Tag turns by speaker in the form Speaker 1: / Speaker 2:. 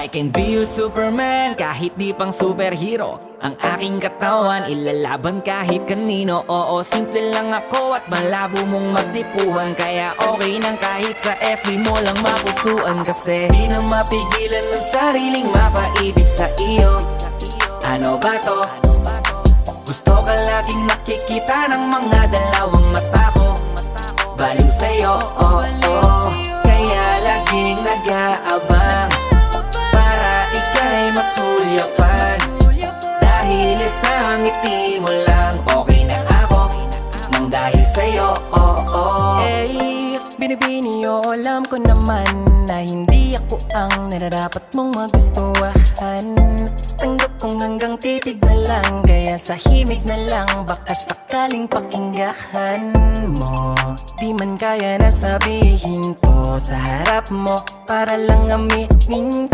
Speaker 1: I can be your Superman kahit di pang superhero. Ang aking katawan ilalaban kahit kanino. Oo, simple lang ako at malabo mong magdipuhan. Kaya okay nang kahit sa FB mo lang mapusuan. Kasi di na mapigilan ng sariling mapaibig sa iyo. Ano ba to? Gusto ka laging nakikita ng mga dalawang mata ko. Baliw sa'yo, oh, oh. Kaya laging nag-aabang para ika'y masulyapan. Dahil isang ngiti mo lang, okay na ako nang dahil sa'yo, oh, oh.
Speaker 2: Eh, binibini o alam ko naman na hindi ako ang nararapat mong magustuhan. Tanggap kong hanggang titig na lang, kaya sa himig na lang baka sakaling pakinggan mo. Di man kaya na sabihin ko sa harap mo para lang aminin